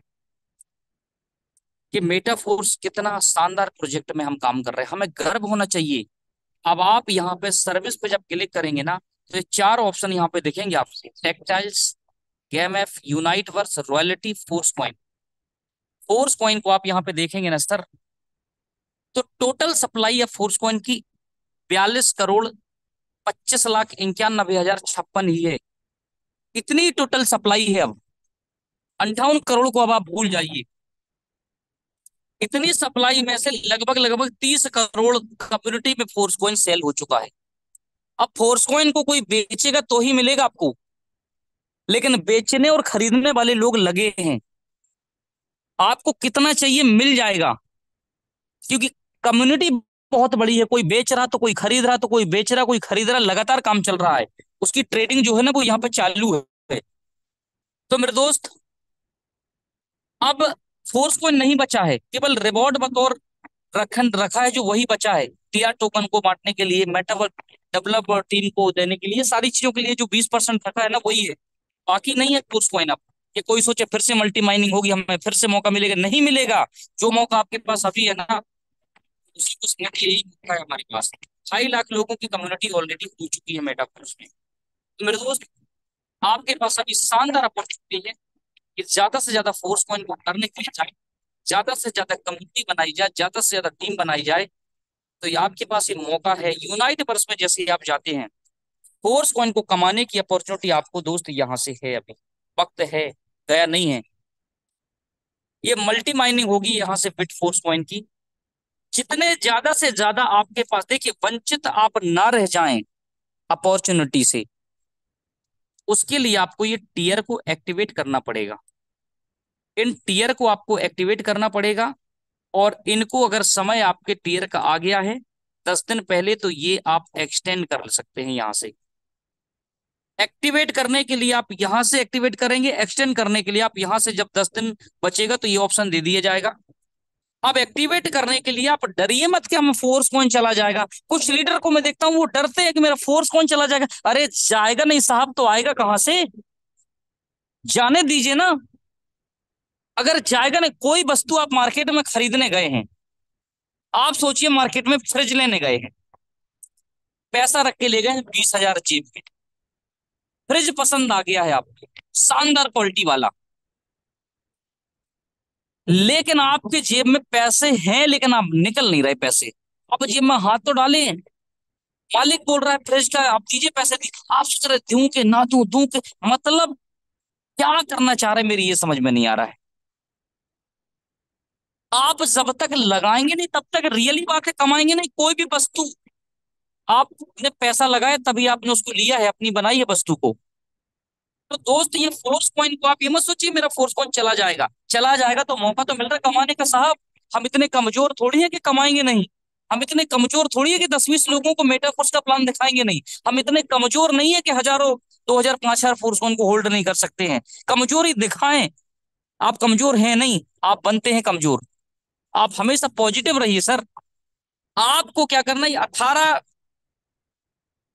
कि मेटाफोर्स कितना शानदार प्रोजेक्ट में हम काम कर रहे हैं, हमें गर्व होना चाहिए। अब आप यहाँ पे सर्विस पे जब क्लिक करेंगे ना, तो ये चार ऑप्शन यहाँ पे दिखेंगे आपसे, टेक्टाइल्स, GameFi, unite verse, royalty, force coin. Force coin को आप यहाँ पे देखेंगे ना सर, तो टोटल सप्लाई है फोर्स कॉइन की 42,25,91,56 ही है। इतनी टोटल सप्लाई है अब, 58 करोड़ को अब आप भूल जाइए। इतनी सप्लाई में से लगभग लगभग 30 करोड़ कम्युनिटी में फोर्स कॉइन सेल हो चुका है। अब फोर्स कॉइन को कोई बेचेगा तो ही मिलेगा आपको, लेकिन बेचने और खरीदने वाले लोग लगे हैं। आपको कितना चाहिए मिल जाएगा, क्योंकि कम्युनिटी बहुत बड़ी है, कोई बेच रहा तो कोई खरीद रहा, तो कोई बेच रहा कोई खरीद रहा, लगातार काम चल रहा है। उसकी ट्रेडिंग जो है ना वो यहाँ पे चालू है। तो मेरे दोस्त, अब फोर्स कॉइन नहीं बचा है, केवल रिवॉर्ड बतौर रखन रखा है, जो वही बचा है टीआर टोकन को बांटने के लिए, मेटावर्स डेवलपर टीम को देने के लिए, सारी चीजों के लिए जो 20% रखा है ना वही है, बाकी नहीं है फोर्स कॉइन। अब ये कोई सोचे फिर से मल्टी माइनिंग होगी, हमें फिर से मौका मिलेगा, नहीं मिलेगा। जो मौका आपके पास अभी है ना, उसी को समझ के यही मौका है हमारे पास। 2.5 लाख लोगों की कम्युनिटी ऑलरेडी हो चुकी है मेटावर्स में। तो मेरे दोस्त, आपके पास अभी शानदार अपॉर्चुनिटी है कि ज्यादा से ज्यादा फोर्स कॉइन को करने के लिए जाए, ज्यादा से ज्यादा कम्युनिटी बनाई जाए, ज्यादा से ज्यादा टीम बनाई जाए। तो ये आपके पास ये मौका है, यूनाइट वर्स में जैसे ही आप जाते हैं, फोर्स कॉइन को कमाने की अपॉर्चुनिटी आपको दोस्त यहाँ से है अभी, वक्त है, गया नहीं है। ये मल्टी माइनिंग होगी यहाँ से बिट फोर्स कॉइन की। जितने ज्यादा से ज्यादा आपके पास, देखिए वंचित आप ना रह जाएं अपॉर्चुनिटी से, उसके लिए आपको ये टीयर को एक्टिवेट करना पड़ेगा। इन टीयर को आपको एक्टिवेट करना पड़ेगा, और इनको अगर समय आपके टीयर का आ गया है 10 दिन पहले, तो ये आप एक्सटेंड कर सकते हैं यहाँ से। एक्टिवेट करने के लिए आप यहां से एक्टिवेट करेंगे, एक्सटेंड करने के लिए आप यहां से, जब 10 दिन बचेगा तो ये ऑप्शन दे दिया जाएगा। अब एक्टिवेट करने के लिए आप डरिए मत कि हम फोर्स कौन चला जाएगा। कुछ लीडर को मैं देखता हूं वो डरते हैं कि मेरा फोर्स कौन चला जाएगा। अरे जाएगा नहीं साहब, तो आएगा कहां से, जाने दीजिए ना। अगर जाएगा नहीं, कोई वस्तु आप मार्केट में खरीदने गए हैं, आप सोचिए मार्केट में फ्रिज लेने गए हैं, पैसा रख के ले गए 20,000 जेब में, फ्रिज पसंद आ गया है आपको, शानदार क्वालिटी वाला, लेकिन आपके जेब में पैसे हैं, लेकिन आप निकल नहीं रहे पैसे। अब जेब में हाथ तो डाले, मालिक बोल रहा है फ्रिज का आप दीजिए पैसे दीजिए, आप सोच रहे दूं के ना दूं, दूं के, मतलब क्या करना चाह रहे हैं, मेरी ये समझ में नहीं आ रहा है। आप जब तक लगाएंगे नहीं तब तक रियली बात है कमाएंगे नहीं कोई भी वस्तु। आपने पैसा लगाया तभी आपने उसको लिया है, अपनी बनाई है वस्तु को। तो दोस्त, ये फोर्स पॉइंट को आप ये मत सोचिए मेरा फोर्स पॉइंट चला जाएगा, चला जाएगा तो मौका तो मिल रहा है कमाने का साहब। हम इतने कमजोर थोड़ी है कि कमाएंगे नहीं, हम इतने कमजोर थोड़ी है कि 10-20 लोगों को मेटाफोर्स का प्लान दिखाएंगे नहीं, हम इतने कमजोर नहीं है कि हजारों, 2,000, 5,000 फोर्स को होल्ड नहीं कर सकते हैं। कमजोरी दिखाएं, आप कमजोर हैं नहीं, आप बनते हैं कमजोर। आप हमेशा पॉजिटिव रहिए सर। आपको क्या करना है, 18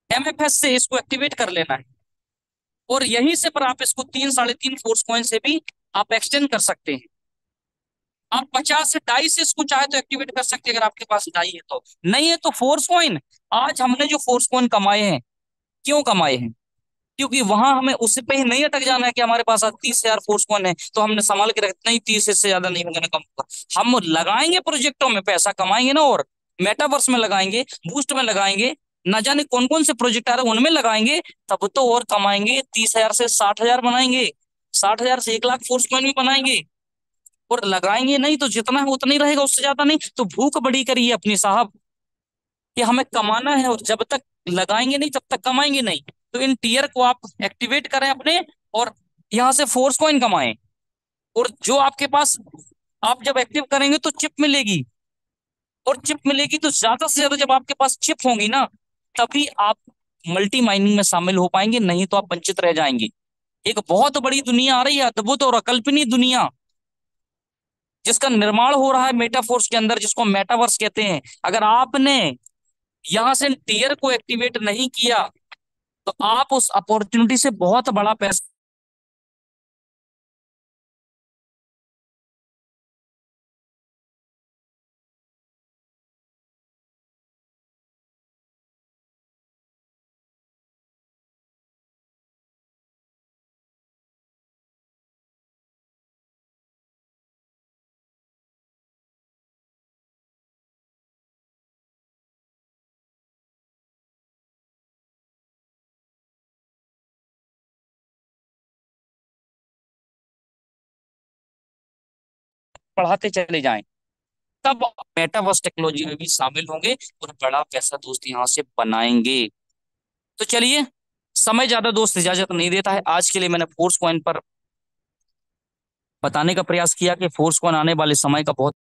MFS से इसको एक्टिवेट कर लेना है। और यहीं से पर आप इसको 3 साढ़े 3 फोर्स कॉइन से भी आप एक्सटेंड कर सकते हैं। आप 50 से 2.5 से इसको चाहे तो एक्टिवेट कर सकते हैं, अगर आपके पास डाई है तो। नहीं है तो फोर्स कॉइन, आज हमने जो फोर्स कॉइन कमाए हैं, क्यों कमाए हैं? क्योंकि वहां हमें उससे पे ही नहीं अटक जाना है कि हमारे पास आज 30,000 फोर्स कॉइन है तो हमने संभाल के रख, नहीं 30 से ज्यादा नहीं होगा ना, कम होगा। हम लगाएंगे प्रोजेक्टों में, पैसा कमाएंगे ना, और मेटावर्स में लगाएंगे, बूस्ट में लगाएंगे, ना जाने कौन कौन से प्रोजेक्ट आ रहे हैं उनमें लगाएंगे, तब तो और कमाएंगे। 30,000 से 60,000 बनाएंगे, 60,000 से 1 लाख फोर्स कॉइन भी बनाएंगे। और लगाएंगे नहीं तो जितना है उतना ही रहेगा, उससे ज्यादा नहीं। तो भूख बड़ी करिए अपनी साहब, कि हमें कमाना है, और जब तक लगाएंगे नहीं तब तक कमाएंगे नहीं। तो इन टीयर को आप एक्टिवेट करें अपने, और यहाँ से फोर्स कॉइन कमाएं। और जो आपके पास, आप जब एक्टिव करेंगे तो चिप मिलेगी, और चिप मिलेगी तो ज्यादा से ज्यादा जब आपके पास चिप होंगी ना, तभी आप मल्टी माइनिंग में शामिल हो पाएंगे, नहीं तो आप वंचित रह जाएंगे। एक बहुत बड़ी दुनिया आ रही है, अद्भुत और अकल्पनीय दुनिया, जिसका निर्माण हो रहा है मेटाफोर्स के अंदर, जिसको मेटावर्स कहते हैं। अगर आपने यहां से टीयर को एक्टिवेट नहीं किया तो आप उस अपॉर्चुनिटी से बहुत बड़ा पैसा बढ़ाते चले जाएं, तब मेटावर्स टेक्नोलॉजी में भी शामिल होंगे और बड़ा पैसा दोस्त यहाँ से बनाएंगे। तो चलिए, समय ज्यादा दोस्त इजाजत नहीं देता है, आज के लिए मैंने फोर्स कॉइन पर बताने का प्रयास किया कि फोर्स कॉइन आने वाले समय का बहुत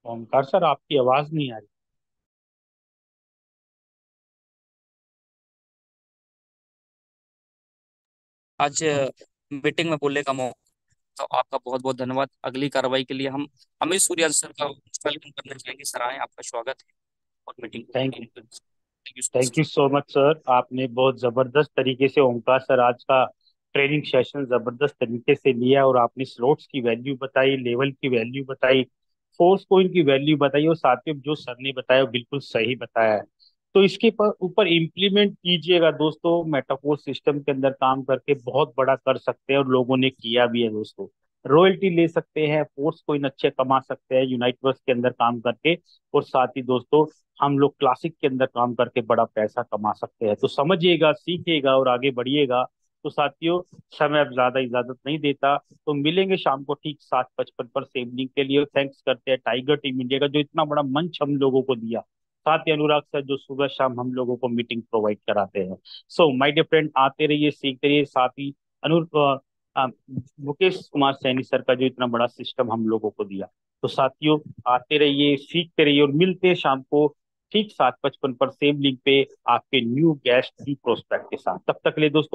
ओमकार सर, आपकी आवाज नहीं आ रही। आज मीटिंग में बोलने का मौका। तो आपका बहुत बहुत धन्यवाद। अगली कार्रवाई के लिए हम अमित सूर्यवंशी सर का वेलकम करना चाहेंगे। सर आए, आपका स्वागत है और मीटिंग को थैंक कंटिन्यू करें। Thank you so thank you much. So much sir, आपने बहुत जबरदस्त तरीके से, ओमकार सर, आज का ट्रेनिंग सेशन जबरदस्त तरीके से लिया, और आपने स्लॉट्स की वैल्यू बताई, लेवल की वैल्यू बताई, फोर्स पॉइंट की वैल्यू बताई, और साथ में जो सर ने बताया वो बिल्कुल सही बताया है। तो इसके ऊपर इम्प्लीमेंट कीजिएगा दोस्तों, मेटाफोर सिस्टम के अंदर काम करके बहुत बड़ा कर सकते हैं, और लोगों ने किया भी है दोस्तों। रॉयल्टी ले सकते हैं, फोर्स कोइन अच्छे कमा सकते हैं यूनाइटवर्स के अंदर काम करके, और साथ ही दोस्तों हम लोग क्लासिक के अंदर काम करके बड़ा पैसा कमा सकते हैं। तो समझिएगा, सीखिएगा और आगे बढ़िएगा। तो साथियों, समय अब ज्यादा इजाजत नहीं देता, तो मिलेंगे शाम को ठीक 7:55 पर सेवनिंग के लिए। थैंक्स करते हैं टाइगर टीम इंडिया का, जो इतना बड़ा मंच हम लोगों को दिया, साथ ही अनुराग सर जो सुबह शाम हम लोगों को मीटिंग प्रोवाइड कराते हैं। सो माय डियर फ्रेंड, आते रहिए, सीखते रहिए। साथ ही अनु अ, मुकेश कुमार सैनी सर का जो इतना बड़ा सिस्टम हम लोगों को दिया। तो साथियों, आते रहिए, सीखते रहिए, और मिलते हैं शाम को ठीक 7:55 पर सेम लिंक पे आपके न्यू गेस्ट न्यू प्रोस्पेक्ट के साथ। तब तक के लिए दोस्तों,